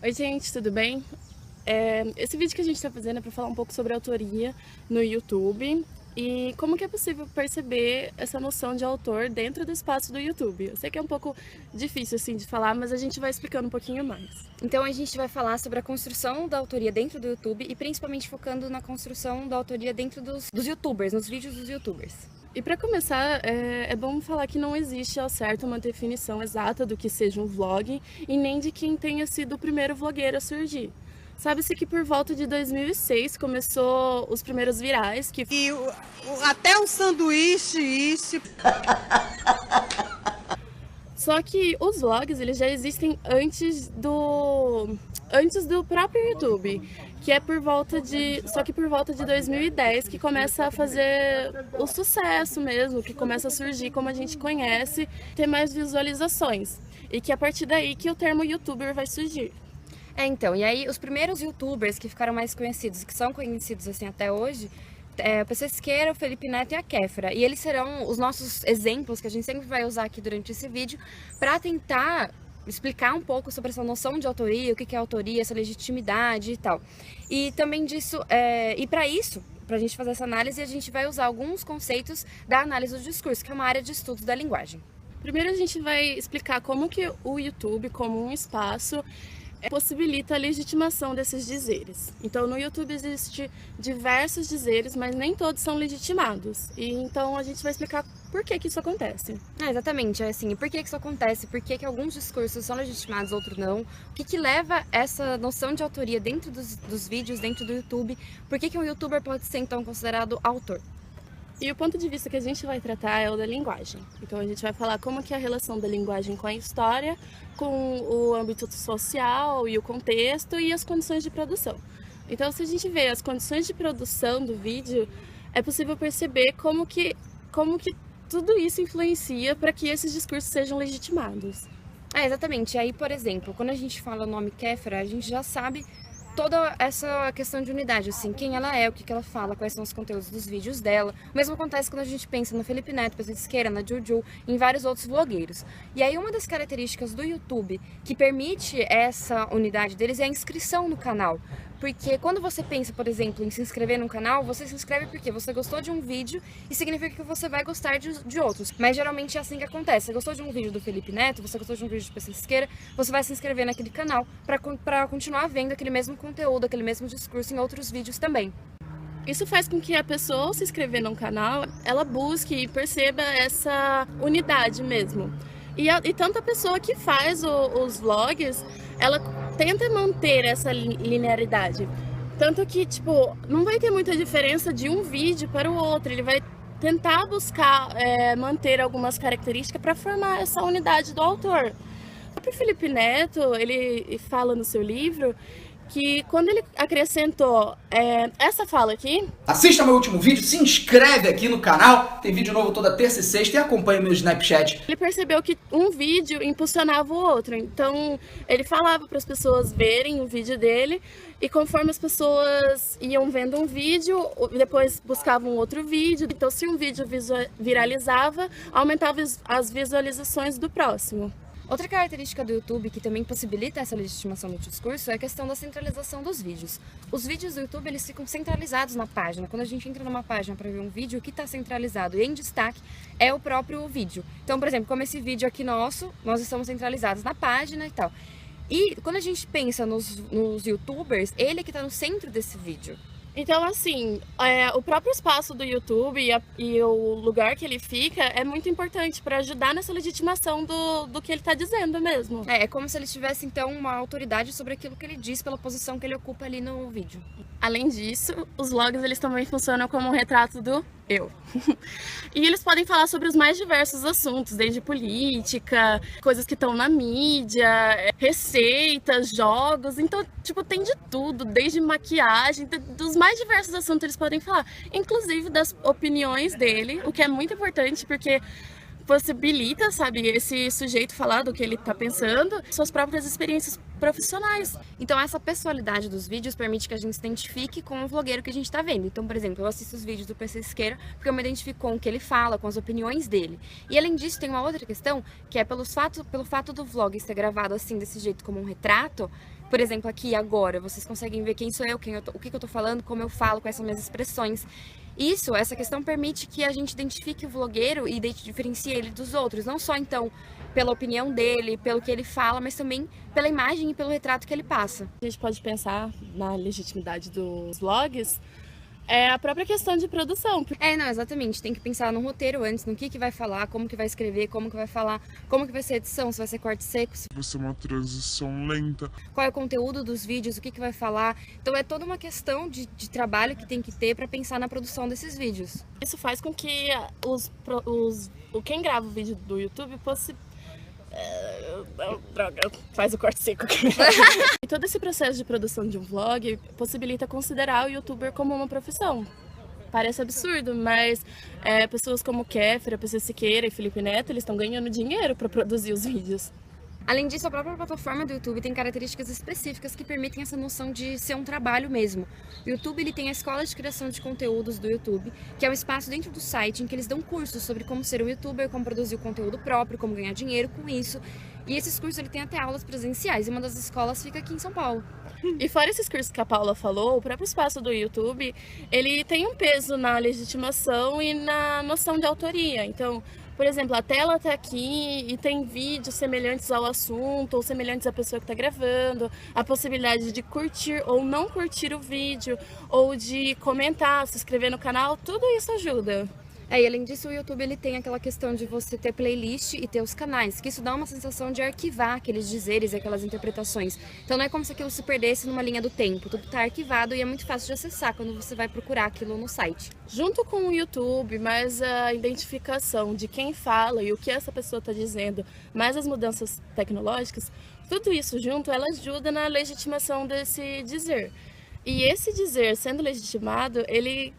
Oi gente, tudo bem? Esse vídeo que a gente está fazendo é para falar um pouco sobre autoria no YouTube e como que é possível perceber essa noção de autor dentro do espaço do YouTube. Eu sei que é um pouco difícil assim de falar, mas a gente vai explicando um pouquinho mais. Então a gente vai falar sobre a construção da autoria dentro do YouTube e principalmente focando na construção da autoria dentro dos YouTubers, nos vídeos dos YouTubers. E para começar, é bom falar que não existe ao certo uma definição exata do que seja um vlog e nem de quem tenha sido o primeiro vlogueiro a surgir. Sabe-se que por volta de 2006 começou os primeiros virais que... Até um sanduíche, isso... Só que os vlogs, eles já existem antes do próprio YouTube, que é por volta de 2010 que começa a fazer o sucesso mesmo, que começa a surgir como a gente conhece, ter mais visualizações. E que é a partir daí que o termo YouTuber vai surgir. Então, e aí os primeiros YouTubers que ficaram mais conhecidos, que são conhecidos assim até hoje, o PC Siqueira, o Felipe Neto e a Kéfera. E eles serão os nossos exemplos que a gente sempre vai usar aqui durante esse vídeo para tentar explicar um pouco sobre essa noção de autoria, o que é autoria, essa legitimidade e tal. E também disso, e para isso, para a gente fazer essa análise, a gente vai usar alguns conceitos da análise do discurso, que é uma área de estudos da linguagem. Primeiro a gente vai explicar como que o YouTube, como um espaço, possibilita a legitimação desses dizeres. Então no YouTube existem diversos dizeres, mas nem todos são legitimados. E então a gente vai explicar por que isso acontece. Exatamente, assim, por que isso acontece, por que alguns discursos são legitimados, outros não, o que leva essa noção de autoria dentro dos vídeos, dentro do YouTube, por que um youtuber pode ser então considerado autor. E o ponto de vista que a gente vai tratar é o da linguagem. Então a gente vai falar como que é a relação da linguagem com a história, com o âmbito social e o contexto e as condições de produção. Então se a gente vê as condições de produção do vídeo, é possível perceber como que tudo isso influencia para que esses discursos sejam legitimados. Exatamente. Aí, por exemplo, quando a gente fala o nome Kéfera, a gente já sabe toda essa questão de unidade, assim, quem ela é, o que ela fala, quais são os conteúdos dos vídeos dela. O mesmo acontece quando a gente pensa no Felipe Neto, PC Siqueira, na Juju, em vários outros vlogueiros. E aí uma das características do YouTube que permite essa unidade deles é a inscrição no canal. Porque quando você pensa, por exemplo, em se inscrever num canal, você se inscreve porque você gostou de um vídeo e significa que você vai gostar de outros. Mas geralmente é assim que acontece. Você gostou de um vídeo do Felipe Neto, você gostou de um vídeo de PC Siqueira, você vai se inscrever naquele canal para continuar vendo aquele mesmo conteúdo, aquele mesmo discurso em outros vídeos também. Isso faz com que a pessoa, ao se inscrever num canal, ela busque e perceba essa unidade mesmo. E tanto a pessoa que faz os vlogs, ela tenta manter essa linearidade. Tanto que, tipo, não vai ter muita diferença de um vídeo para o outro. Ele vai tentar buscar manter algumas características para formar essa unidade do autor. O próprio Felipe Neto, ele fala no seu livro que quando ele acrescentou essa fala aqui... Assista meu último vídeo, se inscreve aqui no canal, tem vídeo novo toda terça e sexta e acompanha meu Snapchat. Ele percebeu que um vídeo impulsionava o outro, então ele falava para as pessoas verem o vídeo dele e conforme as pessoas iam vendo um vídeo, depois buscavam outro vídeo, então se um vídeo viralizava, aumentava as visualizações do próximo. Outra característica do YouTube que também possibilita essa legitimação do discurso é a questão da centralização dos vídeos. Os vídeos do YouTube, eles ficam centralizados na página. Quando a gente entra numa página para ver um vídeo, o que está centralizado e em destaque é o próprio vídeo. Então, por exemplo, como esse vídeo aqui nosso, nós estamos centralizados na página e tal. E quando a gente pensa nos YouTubers, ele é que está no centro desse vídeo. Então, assim, o próprio espaço do YouTube e o lugar que ele fica é muito importante para ajudar nessa legitimação do que ele está dizendo mesmo. É como se ele tivesse, então, uma autoridade sobre aquilo que ele diz pela posição que ele ocupa ali no vídeo. Além disso, os vlogs eles também funcionam como um retrato do eu. E eles podem falar sobre os mais diversos assuntos, desde política, coisas que estão na mídia, receitas, jogos, então, tipo, tem de tudo, desde maquiagem, dos mais diversos assuntos eles podem falar, inclusive das opiniões dele, o que é muito importante porque possibilita, sabe, esse sujeito falar do que ele está pensando, suas próprias experiências profissionais. Então essa pessoalidade dos vídeos permite que a gente se identifique com o vlogueiro que a gente está vendo. Então, por exemplo, eu assisto os vídeos do PC Siqueira porque eu me identifico com o que ele fala, com as opiniões dele. E além disso, tem uma outra questão, que é pelo fato do vlog ser gravado assim, desse jeito, como um retrato, Por exemplo, aqui agora, vocês conseguem ver quem sou eu, o que eu tô falando, como eu falo, quais são minhas expressões. Essa questão permite que a gente identifique o vlogueiro e diferencie ele dos outros. Não só, então, pela opinião dele, pelo que ele fala, mas também pela imagem e pelo retrato que ele passa. A gente pode pensar na legitimidade dos vlogs, é a própria questão de produção. Não, exatamente. Tem que pensar no roteiro antes, no que vai falar, como que vai escrever, como que vai falar, como que vai ser a edição, se vai ser corte seco, se vai ser uma transição lenta, qual é o conteúdo dos vídeos, o que vai falar. Então é toda uma questão de trabalho que tem que ter para pensar na produção desses vídeos. Isso faz com que quem grava o vídeo do YouTube droga, faz o corte seco aqui. E todo esse processo de produção de um vlog possibilita considerar o youtuber como uma profissão. Parece absurdo, mas pessoas como Kéfera, PC Siqueira e Felipe Neto, eles estão ganhando dinheiro para produzir os vídeos. Além disso, a própria plataforma do YouTube tem características específicas que permitem essa noção de ser um trabalho mesmo. O YouTube ele tem a Escola de Criação de Conteúdos do YouTube, que é um espaço dentro do site em que eles dão cursos sobre como ser um youtuber, como produzir o conteúdo próprio, como ganhar dinheiro com isso. E esses cursos ele tem até aulas presenciais, e uma das escolas fica aqui em São Paulo. E fora esses cursos que a Paula falou, o próprio espaço do YouTube, ele tem um peso na legitimação e na noção de autoria. Então, por exemplo, a tela está aqui e tem vídeos semelhantes ao assunto ou semelhantes à pessoa que está gravando, a possibilidade de curtir ou não curtir o vídeo, ou de comentar, se inscrever no canal, tudo isso ajuda. E além disso, o YouTube ele tem aquela questão de você ter playlist e ter os canais, que isso dá uma sensação de arquivar aqueles dizeres e aquelas interpretações. Então não é como se aquilo se perdesse numa linha do tempo, tudo está arquivado e é muito fácil de acessar quando você vai procurar aquilo no site. Junto com o YouTube, mais a identificação de quem fala e o que essa pessoa está dizendo, mais as mudanças tecnológicas, tudo isso junto, ela ajuda na legitimação desse dizer. E esse dizer, sendo legitimado, ele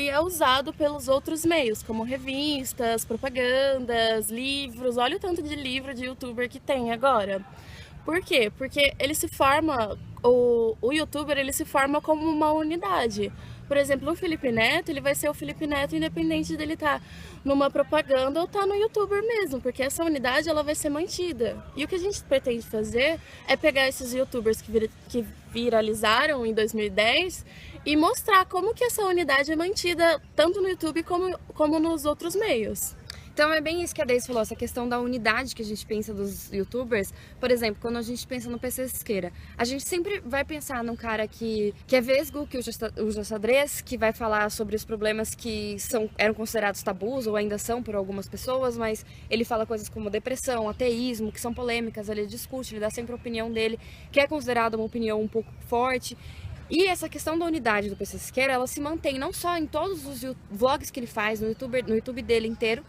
é usado pelos outros meios, como revistas, propagandas, livros. Olha o tanto de livro de youtuber que tem agora. Por quê? Porque ele se forma, o youtuber ele se forma como uma unidade. Por exemplo, o Felipe Neto, ele vai ser o Felipe Neto independente dele estar numa propaganda ou estar no youtuber mesmo, porque essa unidade ela vai ser mantida. E o que a gente pretende fazer é pegar esses youtubers que viralizaram em 2010 e mostrar como que essa unidade é mantida tanto no YouTube como nos outros meios. Então é bem isso que a Deise falou, essa questão da unidade que a gente pensa dos youtubers. Por exemplo, quando a gente pensa no PC Siqueira, a gente sempre vai pensar num cara que é vesgo, que usa xadrez, que vai falar sobre os problemas que eram considerados tabus ou ainda são por algumas pessoas, mas ele fala coisas como depressão, ateísmo, que são polêmicas, ele discute, ele dá sempre a opinião dele, que é considerada uma opinião um pouco forte. E essa questão da unidade do PC Siqueira, ela se mantém não só em todos os vlogs que ele faz, no YouTube dele inteiro,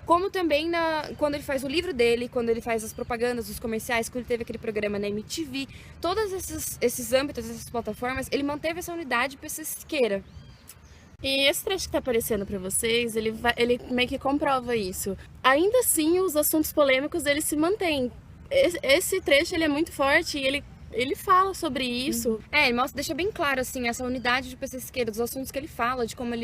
como também quando ele faz o livro dele, quando ele faz as propagandas, os comerciais, quando ele teve aquele programa na MTV, todos esses âmbitos, essas plataformas, ele manteve essa unidade PC Siqueira. E esse trecho que está aparecendo para vocês, ele meio que comprova isso. Ainda assim, os assuntos polêmicos, eles se mantêm. Esse trecho, ele é muito forte e ele fala sobre isso. Ele deixa bem claro, assim, essa unidade de PC Siqueira, dos assuntos que ele fala, de como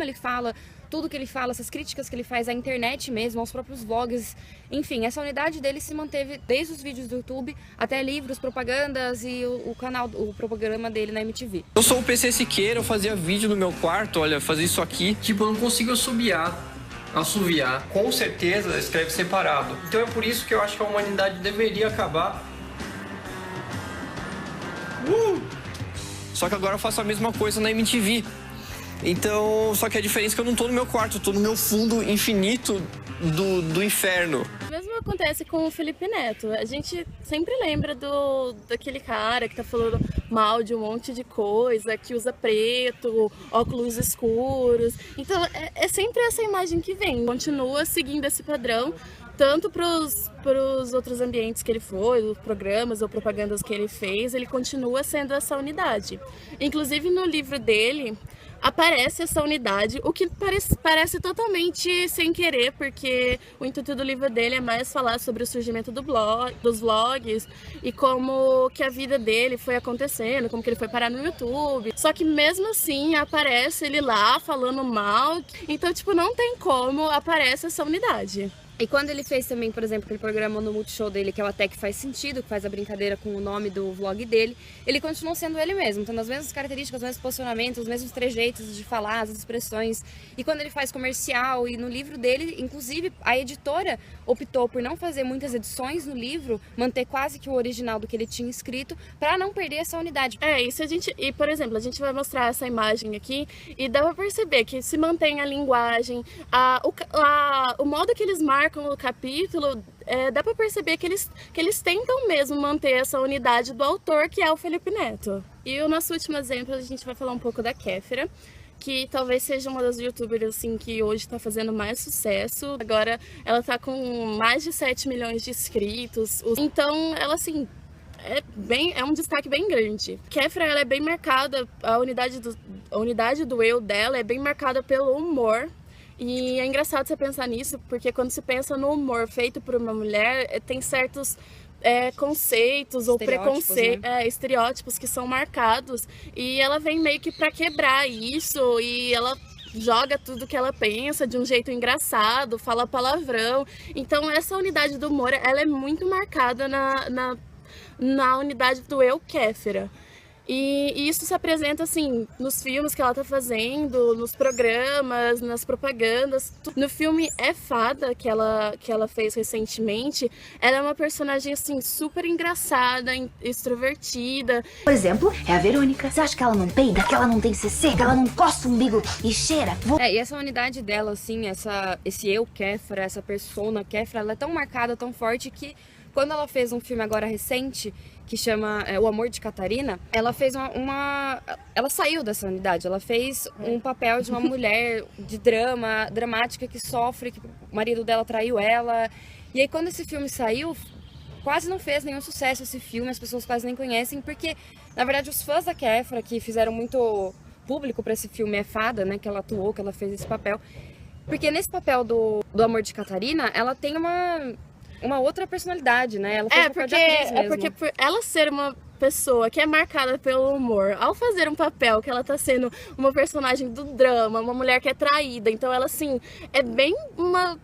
ele fala, tudo que ele fala, essas críticas que ele faz à internet mesmo, aos próprios vlogs, enfim, essa unidade dele se manteve desde os vídeos do YouTube até livros, propagandas e o programa dele na MTV. Eu sou o PC Siqueira, eu fazia vídeo no meu quarto, olha, fazia isso aqui. Tipo, eu não consigo assoviar. Com certeza escreve separado. Então é por isso que eu acho que a humanidade deveria acabar. Só que agora eu faço a mesma coisa na MTV. Então, só que a diferença é que eu não tô no meu quarto, eu tô no meu fundo infinito do inferno. O mesmo acontece com o Felipe Neto. A gente sempre lembra daquele cara que tá falando mal de um monte de coisa, que usa preto, óculos escuros. Então, é sempre essa imagem que vem. Continua seguindo esse padrão, tanto para os outros ambientes que ele foi, os programas ou propagandas que ele fez, ele continua sendo essa unidade. Inclusive, no livro dele, aparece essa unidade, o que parece totalmente sem querer, porque o intuito do livro dele é mais falar sobre o surgimento dos vlogs e como que a vida dele foi acontecendo, como que ele foi parar no YouTube. Só que mesmo assim aparece ele lá falando mal, então tipo, não tem como aparece essa unidade. E quando ele fez também, por exemplo, aquele programa no Multishow dele, que é o Até Que Faz Sentido, que faz a brincadeira com o nome do vlog dele, ele continuou sendo ele mesmo, tendo as mesmas características, os mesmos posicionamentos, os mesmos trejeitos de falar, as expressões. E quando ele faz comercial e no livro dele, inclusive, a editora optou por não fazer muitas edições no livro, manter quase que o original do que ele tinha escrito, para não perder essa unidade. Isso e, por exemplo, a gente vai mostrar essa imagem aqui e dá pra perceber que se mantém a linguagem, o modo que eles marcam o capítulo, dá pra perceber que eles tentam mesmo manter essa unidade do autor, que é o Felipe Neto. E o nosso último exemplo, a gente vai falar um pouco da Kéfera, que talvez seja uma das youtubers assim, que hoje está fazendo mais sucesso. Agora ela tá com mais de 7 milhões de inscritos, então ela assim... É um destaque bem grande. Kéfera, ela é bem marcada, a unidade do eu dela é bem marcada pelo humor. E é engraçado você pensar nisso, porque quando se pensa no humor feito por uma mulher, tem certos conceitos ou preconceitos, né? Estereótipos que são marcados. E ela vem meio que pra quebrar isso, e ela joga tudo que ela pensa de um jeito engraçado, fala palavrão. Então essa unidade do humor, ela é muito marcada na unidade do eu Kéfera. E isso se apresenta assim nos filmes que ela tá fazendo, nos programas, nas propagandas. No filme É Fada, que ela fez recentemente, ela é uma personagem assim super engraçada, extrovertida. Por exemplo, é a Verônica. Você acha que ela não peida, que ela não tem CC, que ela não coça o umbigo e cheira? E essa unidade dela, assim, esse eu Kéfera, essa persona Kéfera, ela é tão marcada, tão forte que quando ela fez um filme agora recente, que chama O Amor de Catarina, ela fez ela saiu dessa unidade, ela fez um papel de uma mulher de dramática que sofre, que o marido dela traiu ela. E aí quando esse filme saiu, quase não fez nenhum sucesso esse filme, as pessoas quase nem conhecem, porque, na verdade, os fãs da Kéfera, que fizeram muito público para esse filme É Fada, né, que ela atuou, que ela fez esse papel, porque nesse papel do Amor de Catarina, ela tem uma outra personalidade, né? Ela fez papel de atriz mesmo. Porque por ela ser uma pessoa que é marcada pelo humor, ao fazer um papel que ela tá sendo uma personagem do drama, uma mulher que é traída, então ela assim, é bem uma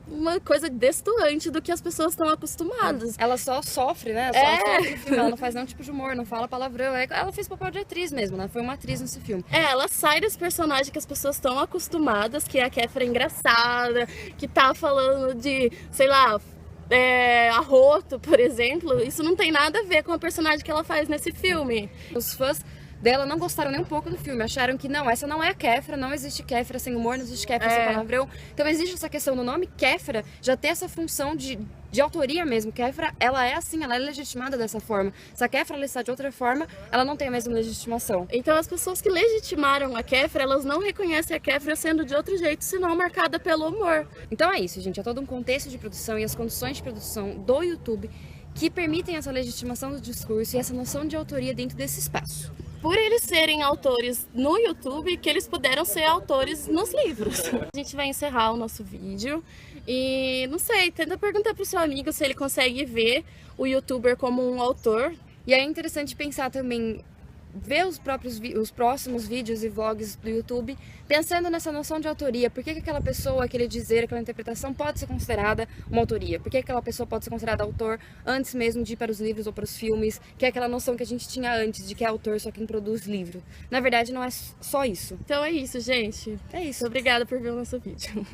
coisa destoante do que as pessoas estão acostumadas. Ela só sofre, né? Só sofre no filme, ela não faz nenhum tipo de humor, não fala palavrão. Ela fez papel de atriz mesmo, né? Foi uma atriz nesse filme. Ela sai desse personagem que as pessoas estão acostumadas, que é a Kéfera engraçada, que tá falando de, sei lá, arroto, por exemplo. Isso não tem nada a ver com a personagem que ela faz nesse filme. Os fãs dela não gostaram nem um pouco do filme, acharam que não, essa não é a Kéfera, não existe Kéfera sem humor, não existe Kéfera sem palavrão. Então existe essa questão do nome Kéfera, já tem essa função de autoria mesmo. Kéfera, ela é assim, ela é legitimada dessa forma. Se a Kéfera ela está de outra forma, ela não tem a mesma legitimação. Então as pessoas que legitimaram a Kéfera, elas não reconhecem a Kéfera sendo de outro jeito, senão marcada pelo humor. Então é isso, gente, é todo um contexto de produção e as condições de produção do YouTube que permitem essa legitimação do discurso e essa noção de autoria dentro desse espaço. Por eles serem autores no YouTube, que eles puderam ser autores nos livros. A gente vai encerrar o nosso vídeo e, não sei, tenta perguntar pro seu amigo se ele consegue ver o youtuber como um autor. E é interessante pensar também, ver os próximos vídeos e vlogs do YouTube pensando nessa noção de autoria. Por que aquela pessoa, aquele dizer, aquela interpretação pode ser considerada uma autoria? Por que aquela pessoa pode ser considerada autor antes mesmo de ir para os livros ou para os filmes? Que é aquela noção que a gente tinha antes de que é autor só quem produz livro. Na verdade, não é só isso. Então é isso, gente. É isso. Obrigada por ver o nosso vídeo.